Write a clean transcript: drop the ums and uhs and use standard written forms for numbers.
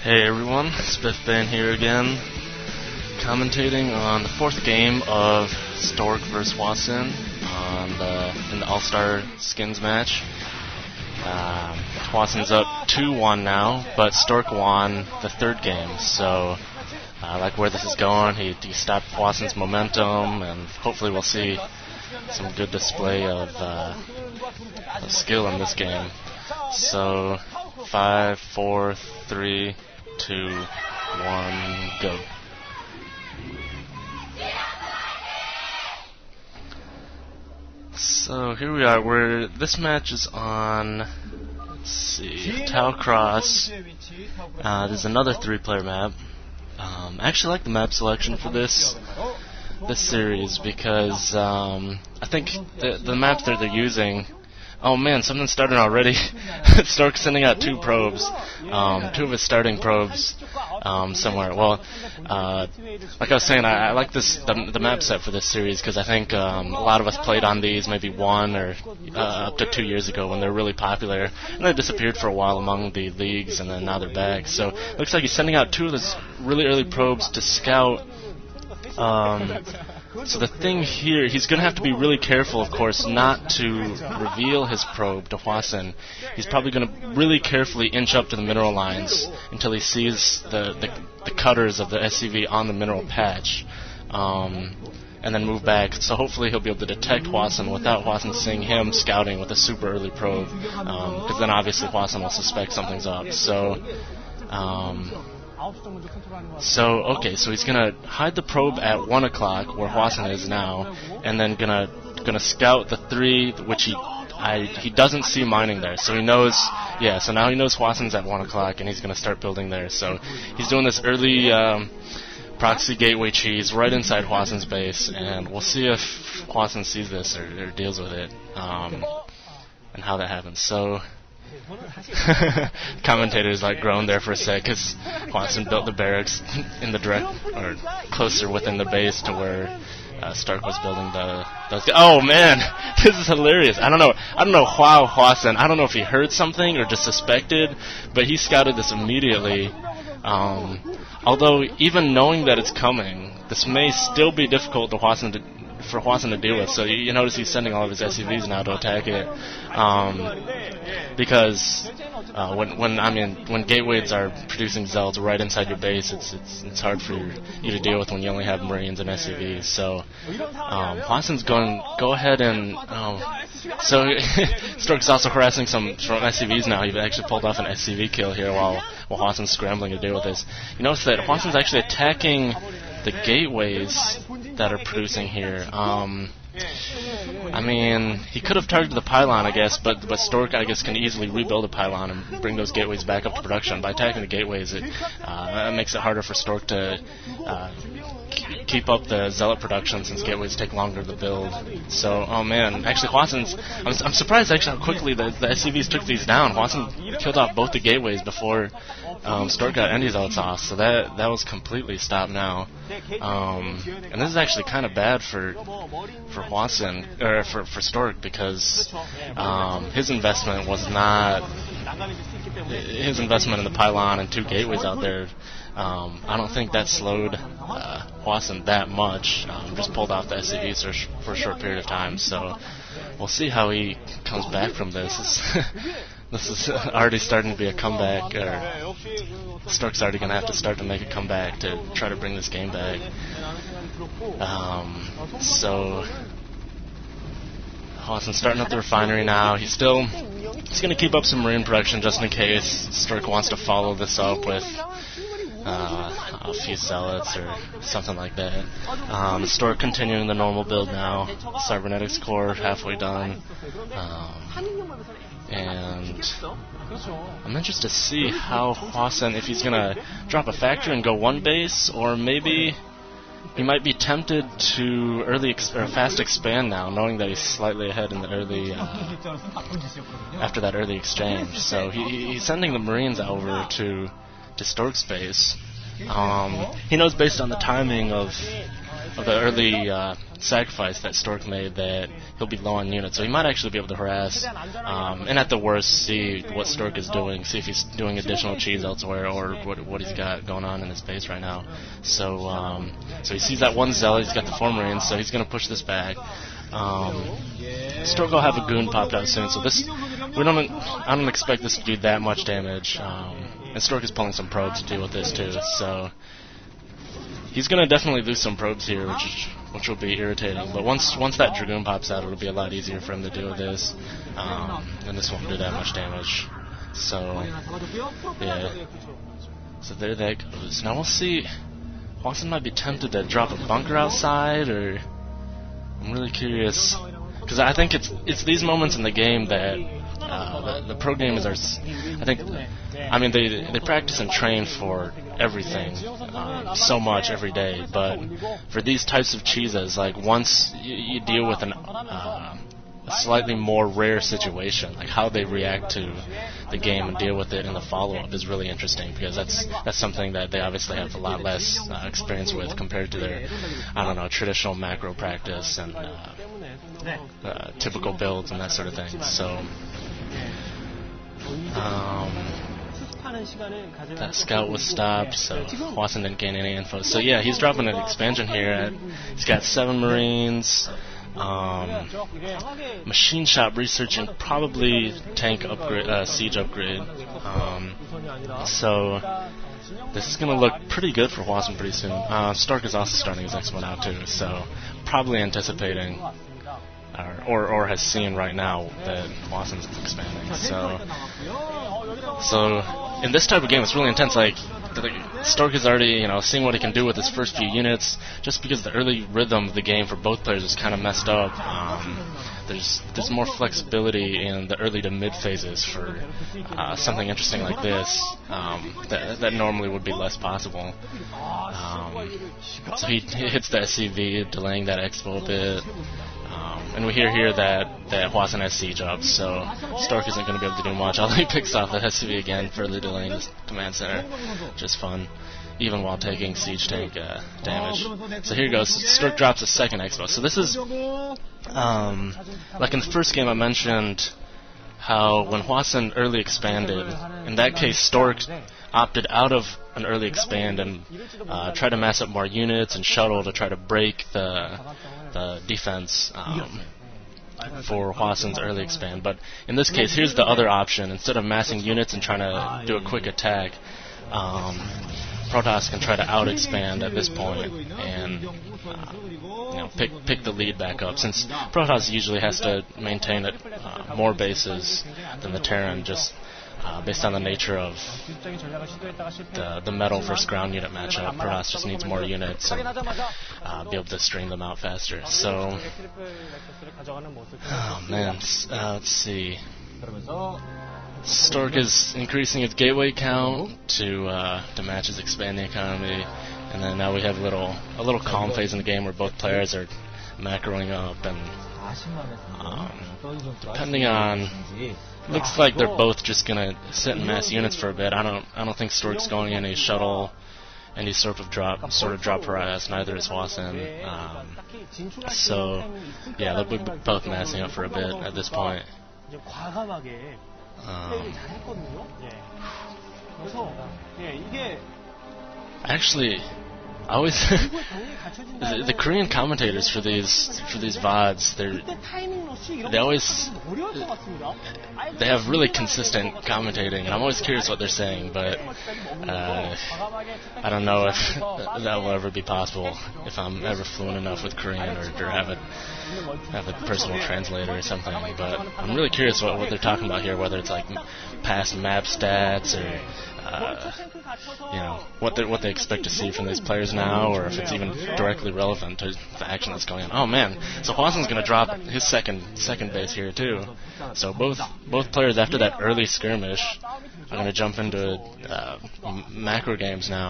Hey everyone, Spiffbane here again, commentating on the fourth game of Stork vs. HwaSin in the All-Star Skins match. HwaSin's up 2-1 now, but Stork won the third game, so I like where this is going. He stopped HwaSin's momentum, and hopefully we'll see some good display of skill in this game. So 5, 4, 3, 2, 1, go. So here we are. This match is on, let's see, Teal Cross. There's another 3-player map. I actually like the map selection for this series because I think the maps that they're using. Oh man, something's starting already. Stork's sending out 2 probes, 2 of his starting probes somewhere. Well, like I was saying, I like the map set for this series because I think a lot of us played on these maybe 1 or up to 2 years ago when they were really popular, and they disappeared for a while among the leagues, and then now they're back. So it looks like he's sending out 2 of his really early probes to scout. So the thing here, he's going to have to be really careful, of course, not to reveal his probe to HwaSin. He's probably going to really carefully inch up to the mineral lines until he sees the cutters of the SCV on the mineral patch, and then move back. So hopefully he'll be able to detect HwaSin without HwaSin seeing him scouting with a super early probe, because then obviously HwaSin will suspect something's up. So he's gonna hide the probe at 1 o'clock where HwaSin is now, and then gonna scout the 3, which he doesn't see mining there. So he knows, so now he knows HwaSin's at 1 o'clock, and he's gonna start building there. So he's doing this early proxy gateway cheese right inside HwaSin's base, and we'll see if HwaSin sees this or deals with it, and how that happens. So. Commentators groaned there for a sec because HwaSin built the barracks in the direct or closer within the base to where Stork was building those. Oh man, this is hilarious. I don't know how HwaSin. I don't know if he heard something or just suspected, but he scouted this immediately. Although even knowing that it's coming, this may still be difficult for HwaSin to deal with. So you notice he's sending all of his SCVs now to attack it, because when gateways are producing zealots right inside your base, it's hard for you to deal with when you only have Marines and SCVs. So HwaSin's go ahead and so Stork's also harassing some SCVs now. He actually pulled off an SCV kill here while HwaSin's scrambling to deal with this. You notice that HwaSin's actually attacking the gateways that are producing here. He could have targeted the pylon, I guess, but Stork, I guess, can easily rebuild a pylon and bring those gateways back up to production. By attacking the gateways, it makes it harder for Stork to keep up the zealot production since gateways take longer to build. So, oh man, actually HwaSin's, I'm surprised actually how quickly the SCVs took these down. HwaSin killed off both the gateways before Stork got any zealots off, so that was completely stopped now. And this is actually kind of bad for HwaSin, or for Stork, because his investment in the pylon and 2 gateways out there, I don't think that slowed HwaSin that much. Just pulled off the SCVs for a short period of time, so we'll see how he comes back from this. This is already starting to be a comeback, or Stork's already going to have to start to make a comeback to try to bring this game back. So HwaSin's starting up the refinery now. He's going to keep up some Marine production just in case Stork wants to follow this up with a few zealots or something like that. Stork continuing the normal build now. Cybernetics core halfway done. And I'm interested to see how HwaSin, if he's going to drop a factory and go 1 base, or maybe he might be tempted to fast expand now, knowing that he's slightly ahead in the early after that early exchange. So he's sending the Marines over to Stork's base. He knows based on the timing of sacrifice that Stork made, that he'll be low on units, so he might actually be able to harass, and at the worst see what Stork is doing, see if he's doing additional cheese elsewhere or what he's got going on in his base right now. So he sees that one Zealot, he's got the 4 Marines, so he's going to push this back. Stork will have a goon popped out soon, so I don't expect this to do that much damage. And Stork is pulling some probes to deal with this too, so he's going to definitely lose some probes here, which will be irritating. But once that Dragoon pops out, it'll be a lot easier for him to deal with this, and this won't do that much damage. So yeah, so there that goes. Now we'll see. HwaSin might be tempted to drop a bunker outside, or I'm really curious, because I think it's these moments in the game that the pro gamers they practice and train for everything so much every day, but for these types of cheeses, like once you deal with a slightly more rare situation, like how they react to the game and deal with it in the follow-up is really interesting, because that's something that they obviously have a lot less experience with compared to their, traditional macro practice and typical builds and that sort of thing. So that scout was stopped, so HwaSin didn't gain any info. So yeah, he's dropping an expansion here. He's got 7 Marines. Machine shop researching, probably tank upgrade, siege upgrade. So this is going to look pretty good for HwaSin pretty soon. Stork is also starting his next one out too, so probably anticipating or has seen right now that HwaSin's expanding. So in this type of game, it's really intense. Like Stork is already, seeing what he can do with his first few units, just because the early rhythm of the game for both players is kind of messed up. There's more flexibility in the early to mid phases for something interesting like this that normally would be less possible. So he hits the SCV, delaying that expo a bit. And we hear here that HwaSin has siege up, so Stork isn't going to be able to do much. Although he picks off that SCV again, further delaying the command center. Just fun, even while taking siege tank damage. So here goes. Stork drops a second expo. So this is, like in the first game I mentioned how when HwaSin early expanded, in that case Stork opted out of an early expand and tried to mass up more units and shuttle to try to break the defense for HwaSin's early expand. But in this case, here's the other option. Instead of massing units and trying to do a quick attack, Protoss can try to out-expand at this point and pick the lead back up, since Protoss usually has to maintain more bases than the Terran, just based on the nature of the metal versus ground unit matchup. Protoss just needs more units and be able to string them out faster. So, let's see. Stork is increasing its gateway count to match his expanding economy, and then now we have a little calm phase in the game where both players are macroing up, and depending on, looks like they're both just gonna sit and mass units for a bit. I don't think Stork's going any shuttle, any sort of drop harass. Neither is HwaSin. So yeah, they'll be both massing up for a bit at this point. Actually, I always the Korean commentators for these VODs, they have really consistent commentating, and I'm always curious what they're saying, but I don't know if that will ever be possible if I'm ever fluent enough with Korean or have a personal translator or something. But I'm really curious what they're talking about here, whether it's like past map stats or what they expect to see from these players now, or if it's even directly relevant to the action that's going on. Oh man, so HwaSin's going to drop his second base here too. So both players after that early skirmish are going to jump into macro games now.